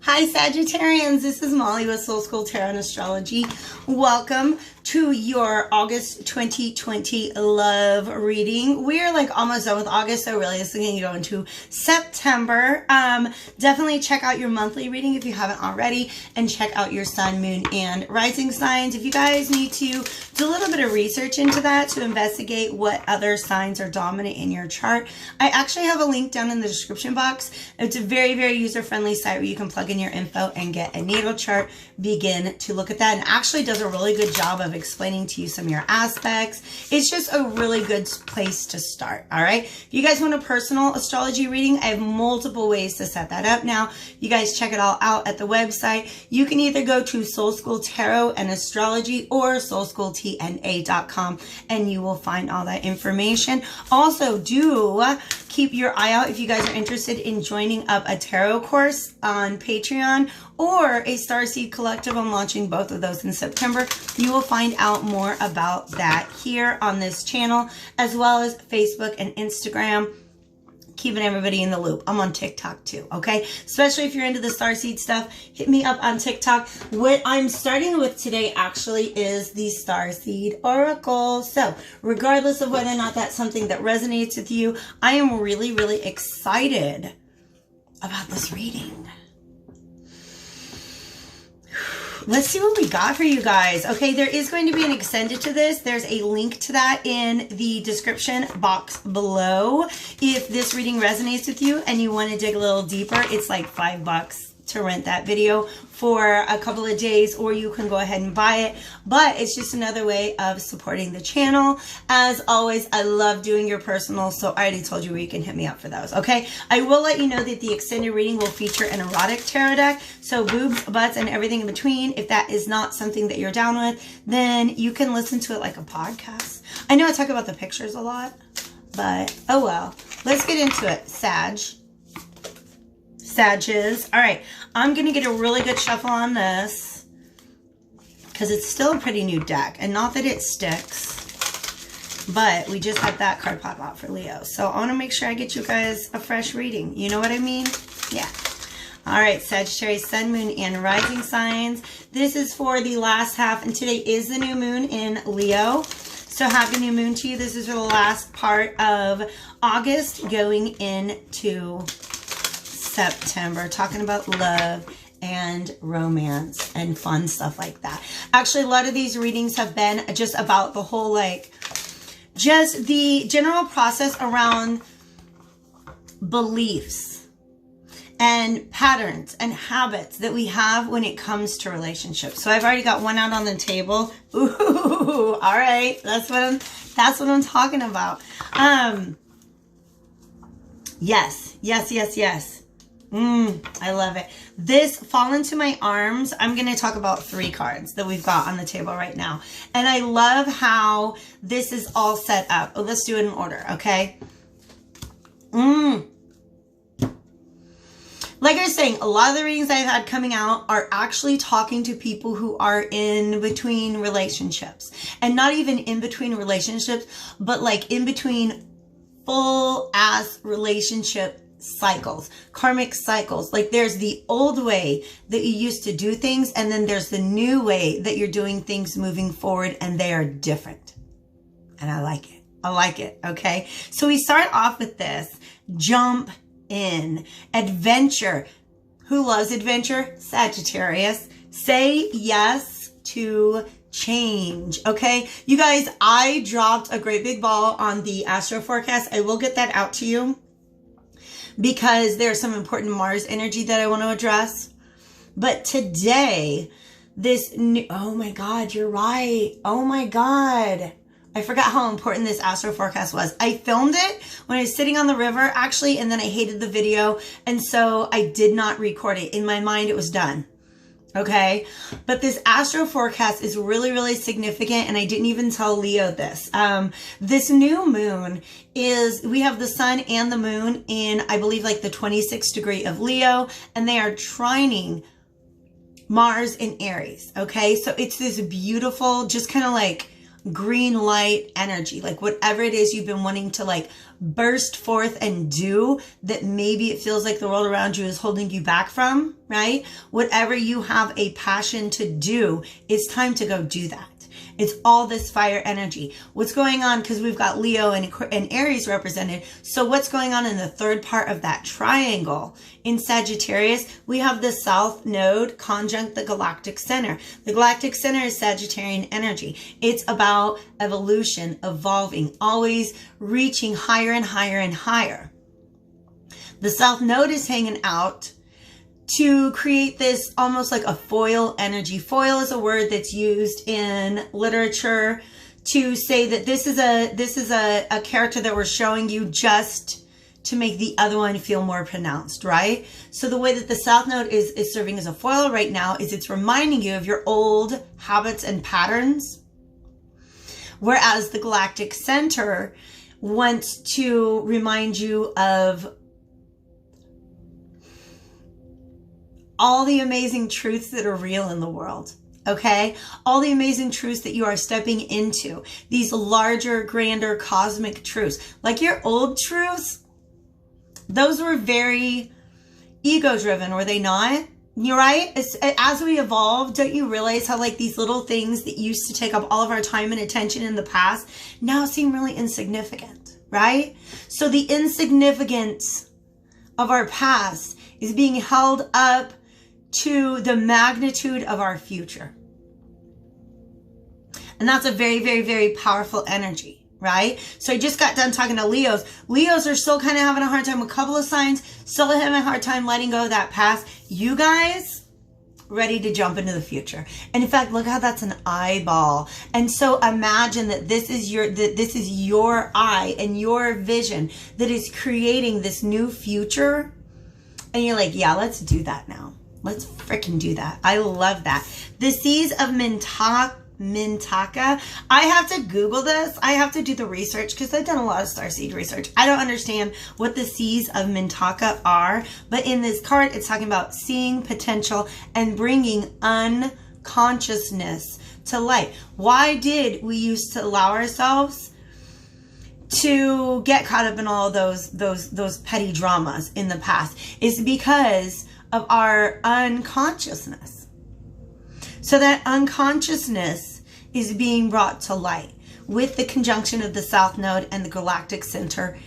Hi Sagittarians, this is Molly with Soul School Tarot and Astrology. Welcome to your August 2020 love reading. We're like almost done with August, so really this is going to go into September. Definitely check out your monthly reading if you haven't already, and check out your sun, moon, and rising signs. If you guys need to do a little bit of research into that to investigate what other signs are dominant in your chart, I actually have a link down in the description box. It's a very, very user-friendly site where you can plug in your info and get a natal chart, begin to look at that, and actually does a really good job of explaining to you some of your aspects. It's just a really good place to start. All right, if you guys want a personal astrology reading, I have multiple ways to set that up now. You guys check it all out at the website. You can either go to Soul School Tarot and Astrology or soulschooltna.com and you will find all that information. Also, do keep your eye out if you guys are interested in joining up a tarot course on Patreon or a Starseed Collective. I'm launching both of those in September. You will find out more about that here on this channel, as well as Facebook and Instagram, keeping everybody in the loop. I'm on TikTok too, okay? Especially if you're into the Starseed stuff, hit me up on TikTok. What I'm starting with today actually is the Starseed Oracle. So regardless of whether or not that's something that resonates with you, I am really, really excited about this reading. Let's see what we got for you guys. Okay, there is going to be an extended to this. There's a link to that in the description box below. If this reading resonates with you and you want to dig a little deeper, it's like $5 to rent that video for a couple of days, or you can go ahead and buy it. But it's just another way of supporting the channel. As always, I love doing your personal, so I already told you where you can hit me up for those, okay? I will let you know that the extended reading will feature an erotic tarot deck, so boobs, butts, and everything in between. If that is not something that you're down with, then you can listen to it like a podcast. I know I talk about the pictures a lot, but oh well. Let's get into it. Sages. All right, I'm going to get a really good shuffle on this because it's still a pretty new deck, and not that it sticks, but we just had that card pop out for Leo. So I want to make sure I get you guys a fresh reading. You know what I mean? Yeah. All right, Sagittarius, sun, moon, and rising signs. This is for the last half, and today is the new moon in Leo. So happy new moon to you. This is for the last part of August going into September, talking about love and romance and fun stuff like that. Actually, a lot of these readings have been just about the whole, like, just the general process around beliefs and patterns and habits that we have when it comes to relationships. So I've already got one out on the table. Ooh, all right, that's what I'm talking about. Yes. I love it. This Fall Into My Arms, I'm going to talk about 3 cards that we've got on the table right now. And I love how this is all set up. Oh, let's do it in order, okay? Like I was saying, a lot of the readings I've had coming out are actually talking to people who are in between relationships. And not even in between relationships, but like in between full-ass relationship cycles, karmic cycles. Like there's the old way that you used to do things, and then there's the new way that you're doing things moving forward, and they are different. And I like it. I like it. Okay. So we start off with this. Jump in. Adventure. Who loves adventure? Sagittarius. Say yes to change. Okay. You guys, I dropped a great big ball on the astro forecast. I will get that out to you, because there's some important Mars energy that I want to address. But today, this new, oh my God, you're right. Oh my God. I forgot how important this astro forecast was. I filmed it when I was sitting on the river, actually, and then I hated the video. And so I did not record it. In my mind, it was done. Okay. But this astro forecast is really, really significant. And I didn't even tell Leo this. This new moon is, we have the sun and the moon in, I believe, like the 26th degree of Leo, and they are trining Mars in Aries. Okay. So it's this beautiful, just kind of like green light energy, like whatever it is you've been wanting to like burst forth and do that maybe it feels like the world around you is holding you back from. right? Whatever you have a passion to do, it's time to go do that. It's all this fire energy. What's going on, because we've got Leo and Aries represented. So what's going on in the third part of that triangle? In Sagittarius, we have the South Node conjunct the Galactic Center. The Galactic Center is Sagittarian energy. It's about evolution, evolving, always reaching higher and higher and higher. The South Node is hanging out to create this almost like a foil energy. Foil is a word that's used in literature to say that this is a character that we're showing you just to make the other one feel more pronounced, right? So the way that the South Node is serving as a foil right now is it's reminding you of your old habits and patterns, whereas the Galactic Center wants to remind you of all the amazing truths that are real in the world, okay? All the amazing truths that you are stepping into, these larger, grander, cosmic truths. Like your old truths, those were very ego-driven, were they not? You're right? As we evolve, don't you realize how like these little things that used to take up all of our time and attention in the past now seem really insignificant, right? So the insignificance of our past is being held up to the magnitude of our future. And that's a very, very, very powerful energy, right? So I just got done talking to Leos. Leos are still kind of having a hard time with a couple of signs, still having a hard time letting go of that past. You guys, ready to jump into the future. And in fact, look how that's an eyeball. And so imagine that this is your eye and your vision that is creating this new future. And you're like, yeah, let's do that now. Let's freaking do that. I love that. The Seas of Mintaka. I have to Google this. I have to do the research because I've done a lot of starseed research. I don't understand what the Seas of Mintaka are, but in this card, it's talking about seeing potential and bringing unconsciousness to light. Why did we used to allow ourselves to get caught up in all those petty dramas in the past? Is because of our unconsciousness. So that unconsciousness is being brought to light with the conjunction of the South Node and the Galactic Center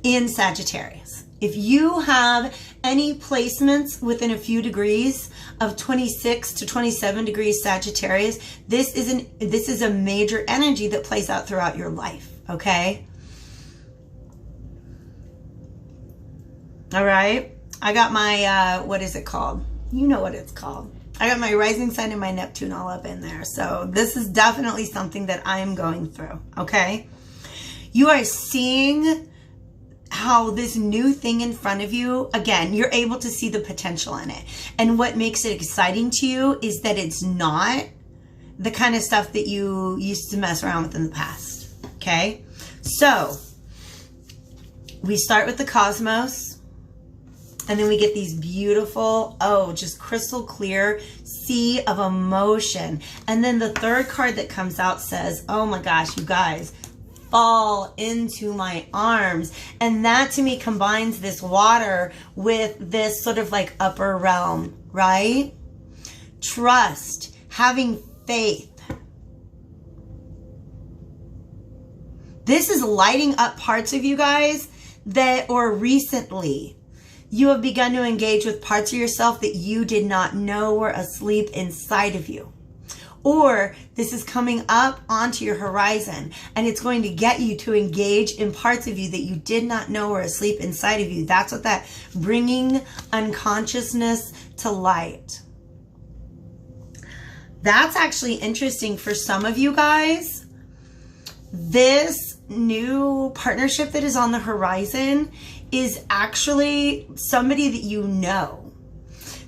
in Sagittarius. If you have any placements within a few degrees of 26 to 27 degrees Sagittarius, this is a major energy that plays out throughout your life, okay? All right. I got my, what is it called? You know what it's called. I got my rising sign and my Neptune all up in there. So this is definitely something that I am going through, okay? You are seeing how this new thing in front of you, again, you're able to see the potential in it. And what makes it exciting to you is that it's not the kind of stuff that you used to mess around with in the past, okay? So we start with the cosmos. And then we get these beautiful, just crystal clear sea of emotion. And then the third card that comes out says, oh my gosh, you guys, fall into my arms. And that to me combines this water with this sort of like upper realm, right? Trust, having faith. This is lighting up parts of you guys that, or recently, you have begun to engage with parts of yourself that you did not know were asleep inside of you. Or this is coming up onto your horizon and it's going to get you to engage in parts of you that you did not know were asleep inside of you. That's what that bringing unconsciousness to light. That's actually interesting for some of you guys. This new partnership that is on the horizon is actually somebody that you know,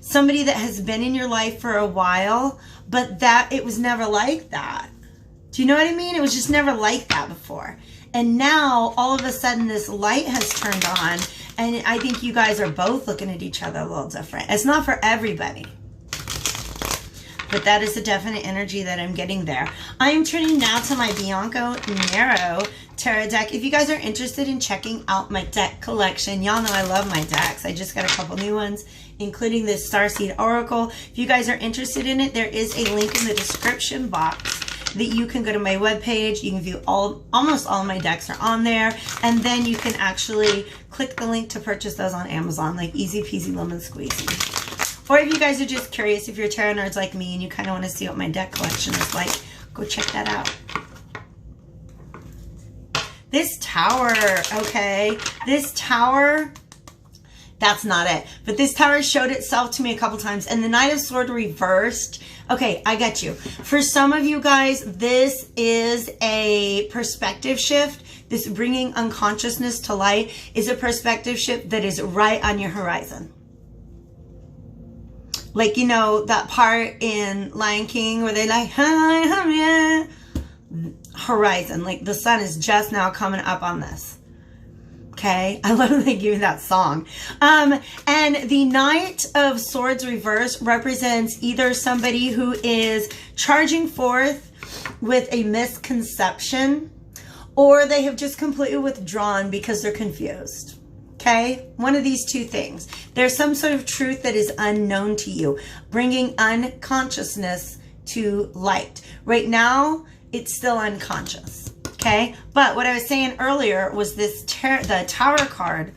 somebody that has been in your life for a while, but that it was never like that. Do you know what I mean? It was just never like that before. And now all of a sudden this light has turned on and I think you guys are both looking at each other a little different. It's not for everybody, but that is a definite energy that I'm getting there. I am turning now to my Bianco Nero tarot deck. If you guys are interested in checking out my deck collection, y'all know I love my decks. I just got a couple new ones including this Starseed Oracle. If you guys are interested in it, there is a link in the description box that you can go to my webpage. You can view almost all of my decks are on there. And then you can actually click the link to purchase those on Amazon, like easy peasy lemon squeezy. Or if you guys are just curious, if you're tarot nerds like me and you kind of want to see what my deck collection is like, go check that out. This Tower, okay. This Tower, that's not it. But this Tower showed itself to me a couple times. And the Knight of Swords reversed. Okay, I get you. For some of you guys, this is a perspective shift. This bringing unconsciousness to light is a perspective shift that is right on your horizon. Like, you know, that part in Lion King where they like, horizon. Like the sun is just now coming up on this. Okay, I love that they give you that song. And the Knight of Swords reverse represents either somebody who is charging forth with a misconception, or they have just completely withdrawn because they're confused. Okay, one of these two things. There's some sort of truth that is unknown to you, bringing unconsciousness to light. Right now, it's still unconscious. Okay, but what I was saying earlier was this the Tower card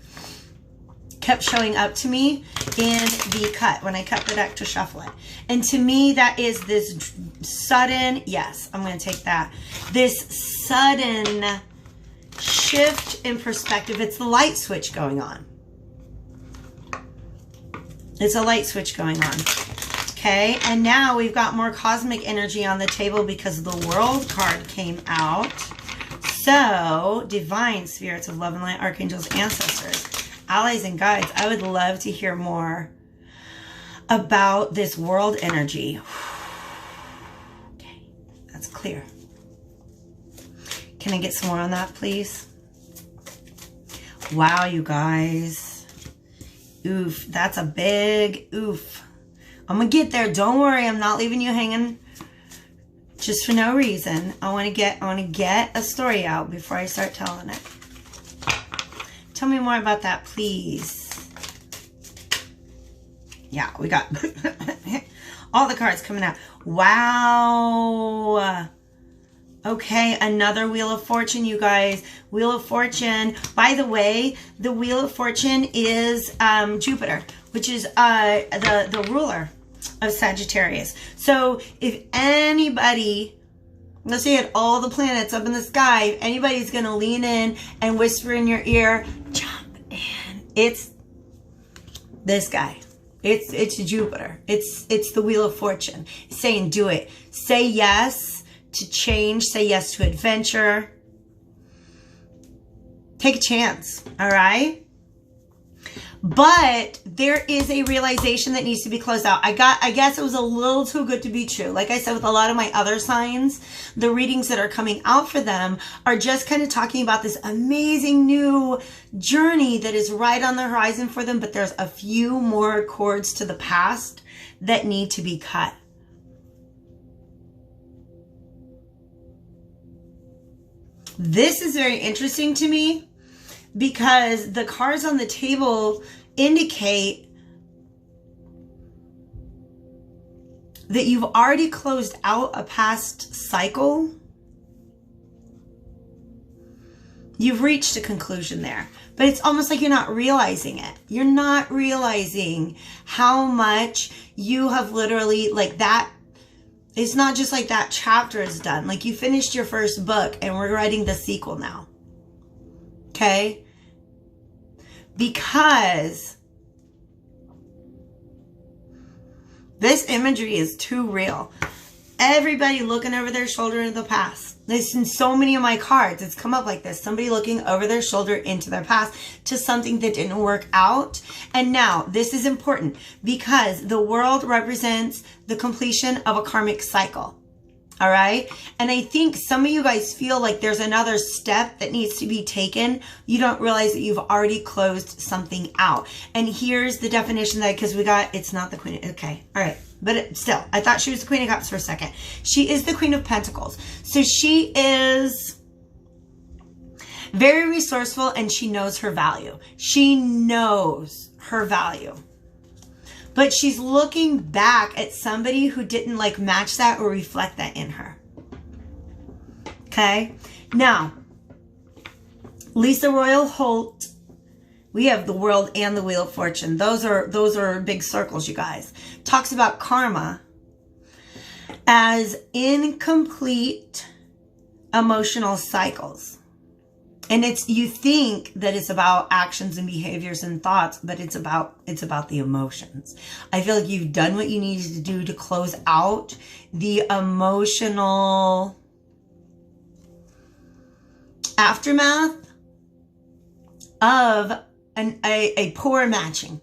kept showing up to me in the cut, when I cut the deck to shuffle it. And to me, that is this sudden, yes, I'm going to take that, this sudden shift in perspective. It's the light switch going on. It's a light switch going on. Okay, and now we've got more cosmic energy on the table because the World card came out. So, divine spirits of love and light, archangels, ancestors, allies, and guides. I would love to hear more about this world energy. Okay, that's clear. Can I get some more on that, please? Wow, you guys. Oof, that's a big oof. I'm going to get there. Don't worry, I'm not leaving you hanging just for no reason. I want to get a story out before I start telling it. Tell me more about that, please. Yeah, we got all the cards coming out. Wow. Okay, another Wheel of Fortune, you guys. Wheel of Fortune. By the way, the Wheel of Fortune is Jupiter, which is the ruler of Sagittarius. So if anybody, let's say at all the planets up in the sky, if anybody's going to lean in and whisper in your ear, jump in, it's this guy. It's Jupiter. It's the Wheel of Fortune. It's saying do it. Say yes to change. Say yes to adventure. Take a chance. All right? But there is a realization that needs to be closed out. I guess it was a little too good to be true. Like I said, with a lot of my other signs, the readings that are coming out for them are just kind of talking about this amazing new journey that is right on the horizon for them. But there's a few more cords to the past that need to be cut. This is very interesting to me, because the cards on the table indicate that you've already closed out a past cycle. You've reached a conclusion there, but it's almost like you're not realizing it. You're not realizing how much you have literally, like that. It's not just like that chapter is done. Like you finished your first book and we're writing the sequel now. Okay? Because this imagery is too real. Everybody looking over their shoulder into the past. There's in so many of my cards, it's come up like this. Somebody looking over their shoulder into their past to something that didn't work out. And now, this is important because the world represents the completion of a karmic cycle. All right. And I think some of you guys feel like there's another step that needs to be taken. You don't realize that you've already closed something out. And here's the definition that, because we got, it's not the Queen. Okay. All right. But still, I thought she was the Queen of Cups for a second. She is the Queen of Pentacles. So she is very resourceful and she knows her value. She knows her value. But she's looking back at somebody who didn't like match that or reflect that in her. Okay. Now, Lisa Royal Holt, we have the World and the Wheel of Fortune. Those are big circles, you guys. Talks about karma as incomplete emotional cycles. And you think that it's about actions and behaviors and thoughts, but it's about the emotions. I feel like you've done what you needed to do to close out the emotional aftermath of a poor matching.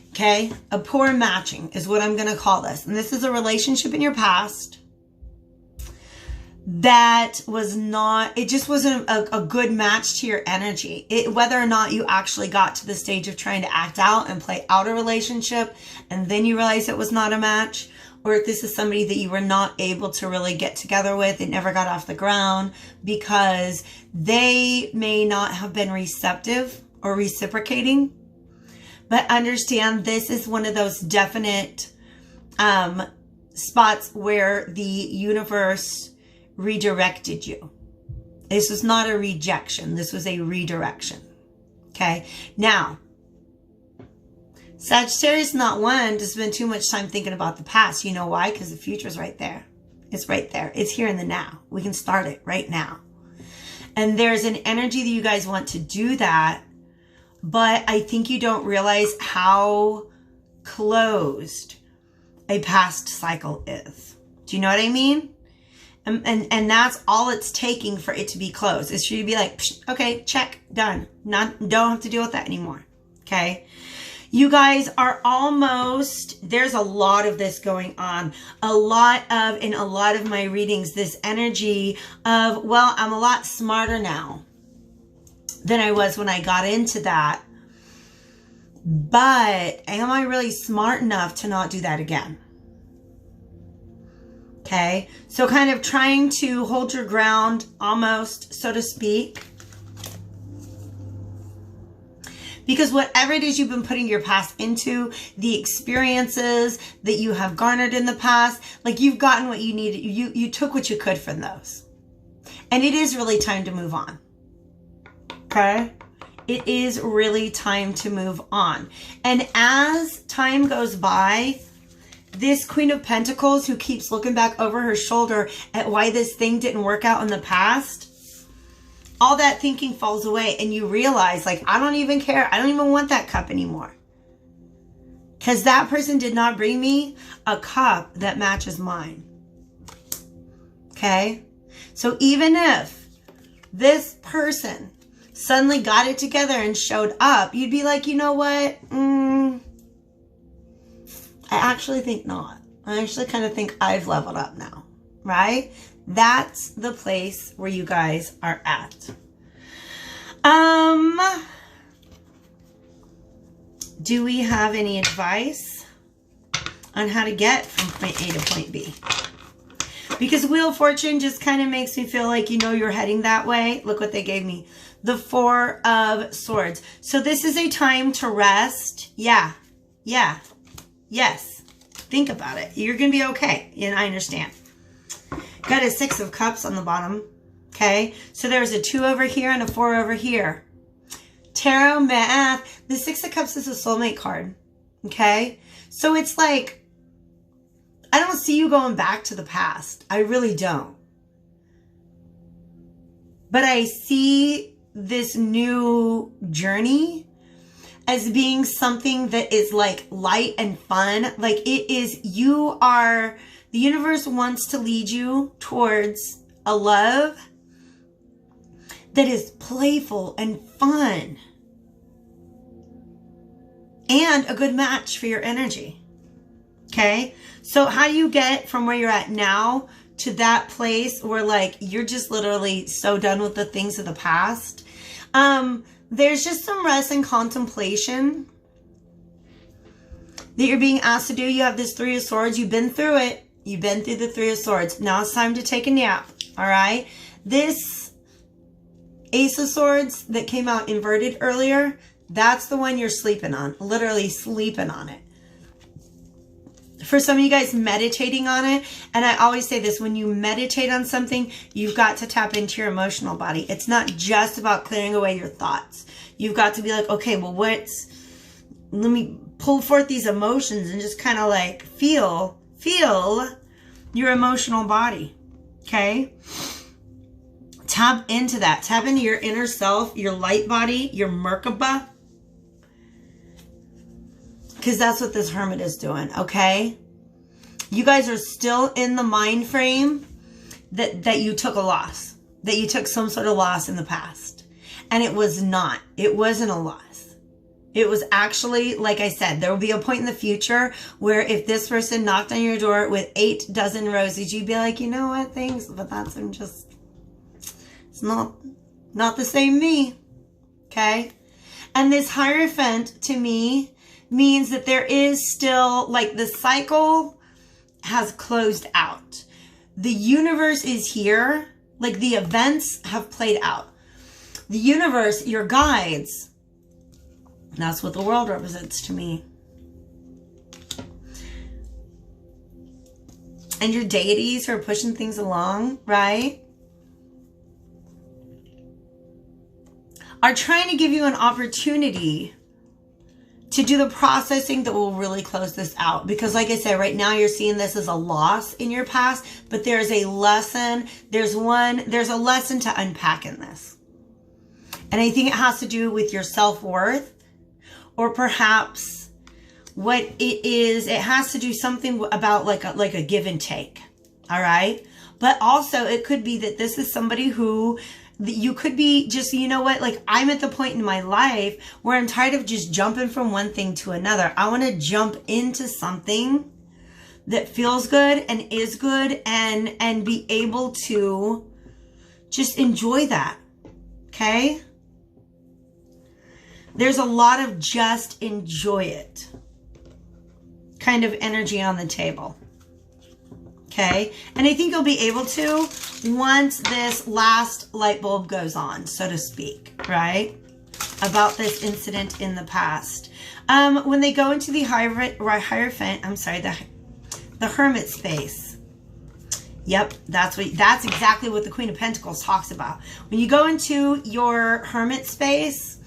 Okay? A poor matching is what I'm going to call this. And this is a relationship in your past that was not, it just wasn't a good match to your energy. Whether or not you actually got to the stage of trying to act out and play out a relationship and then you realize it was not a match, or if this is somebody that you were not able to really get together with, it never got off the ground because they may not have been receptive or reciprocating. But understand, this is one of those definite spots where the universe redirected you. This was not a rejection. This was a redirection. Okay. Now, Sagittarius is not one to spend too much time thinking about the past. You know why? Because the future's right there. It's right there. It's here in the now. We can start it right now. And there's an energy that you guys want to do that. But I think you don't realize how closed a past cycle is. Do you know what I mean? And that's all it's taking for it to be closed. Is for you to be like, okay, check, done. Don't have to deal with that anymore. Okay. You guys are almost, there's a lot of this going on. In a lot of my readings, this energy of, well, I'm a lot smarter now than I was when I got into that. But am I really smart enough to not do that again? Okay. So kind of trying to hold your ground almost, so to speak. Because whatever it is you've been putting your past into, the experiences that you have garnered in the past, like you've gotten what you needed. You took what you could from those. And it is really time to move on. Okay? It is really time to move on. And as time goes by, this Queen of Pentacles who keeps looking back over her shoulder at why this thing didn't work out in the past, all that thinking falls away and you realize, like, I don't even care. I don't even want that cup anymore. Because that person did not bring me a cup that matches mine. Okay? So even if this person suddenly got it together and showed up, you'd be like, you know what? I actually think not. I actually kind of think I've leveled up now, right? That's the place where you guys are at. Do we have any advice on how to get from point A to point B? Because Wheel of Fortune just kind of makes me feel like, you know, you're heading that way. Look what they gave me. The Four of Swords. So this is a time to rest. Yeah. Yeah. Yes. Think about it. You're going to be okay. And I understand. Got a Six of Cups on the bottom. Okay. So there's a 2 over here and a 4 over here. Tarot math. The Six of Cups is a soulmate card. Okay. So it's like, I don't see you going back to the past. I really don't. But I see this new journey as being something that is like light and fun. Like it is, the universe wants to lead you towards a love that is playful and fun. And a good match for your energy. Okay? So how do you get from where you're at now to that place where like you're just literally so done with the things of the past? There's just some rest and contemplation that you're being asked to do. You have this 3 of Swords. You've been through it. You've been through the 3 of Swords. Now it's time to take a nap. All right? This Ace of Swords that came out inverted earlier, that's the one you're sleeping on. Literally sleeping on it. For some of you guys, meditating on it. And I always say this, when you meditate on something, you've got to tap into your emotional body. It's not just about clearing away your thoughts. You've got to be like, okay, well, let me pull forth these emotions and just kind of like feel your emotional body. Okay? Tap into that. Tap into your inner self, your light body, your Merkaba. Because that's what this Hermit is doing, okay? You guys are still in the mind frame that you took a loss. That you took some sort of loss in the past. And it was not. It wasn't a loss. It was actually, like I said, there will be a point in the future where if this person knocked on your door with 8 dozen roses, you'd be like, you know what, thanks, but that's it's not the same me, okay? And this Hierophant, to me, means that there is still, like, the cycle has closed out. The universe is here. Like, the events have played out. The universe, your guides, that's what the world represents to me. And your deities who are pushing things along, right? Are trying to give you an opportunity to do the processing that will really close this out. Because like I said, right now you're seeing this as a loss in your past, but there's a lesson. There's a lesson to unpack in this. And I think it has to do with your self-worth, or perhaps what it is. It has to do something about like a give and take. All right. But also it could be that this is somebody who you could be just, you know what, like I'm at the point in my life where I'm tired of just jumping from one thing to another. I want to jump into something that feels good and is good and be able to just enjoy that. Okay? There's a lot of just enjoy it kind of energy on the table. Okay, and I think you'll be able to once this last light bulb goes on, so to speak, right? About this incident in the past. When they go into the Hierophant, I'm sorry, the Hermit space. Yep, that's exactly what the Queen of Pentacles talks about. When you go into your Hermit space,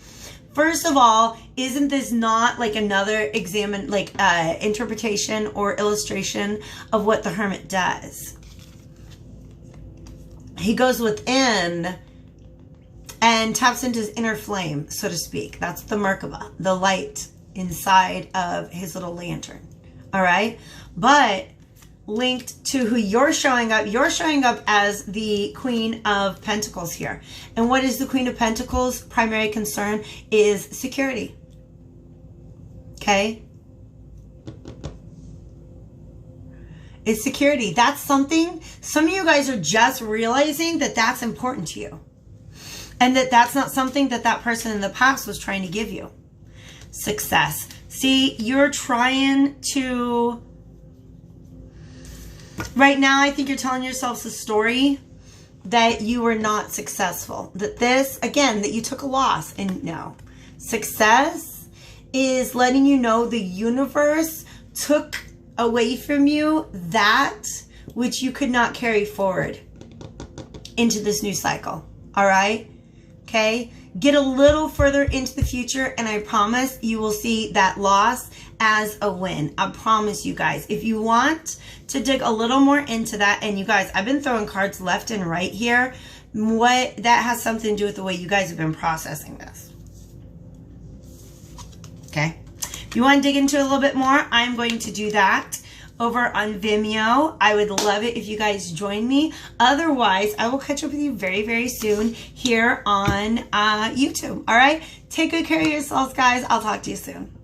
first of all, isn't this not like another interpretation or illustration of what the Hermit does? He goes within and taps into his inner flame, so to speak. That's the Merkaba, the light inside of his little lantern. All right? But linked to who you're showing up as the Queen of Pentacles here. And what is the Queen of Pentacles' primary concern is security. Okay? It's security. That's something, some of you guys are just realizing that that's important to you. And that that's not something that that person in the past was trying to give you. Success. See, you're trying to... Right now, I think you're telling yourselves a story that you were not successful. That this, again, that you took a loss. And no. Success is letting you know the universe took away from you that which you could not carry forward into this new cycle. All right? Okay? Get a little further into the future and I promise you will see that loss as a win. I promise you guys. If you want to dig a little more into that, and you guys, I've been throwing cards left and right here. That has something to do with the way you guys have been processing this. Okay? If you want to dig into it a little bit more, I'm going to do that over on Vimeo. I would love it if you guys join me. Otherwise, I will catch up with you very, very soon here on YouTube. All right? Take good care of yourselves, guys. I'll talk to you soon.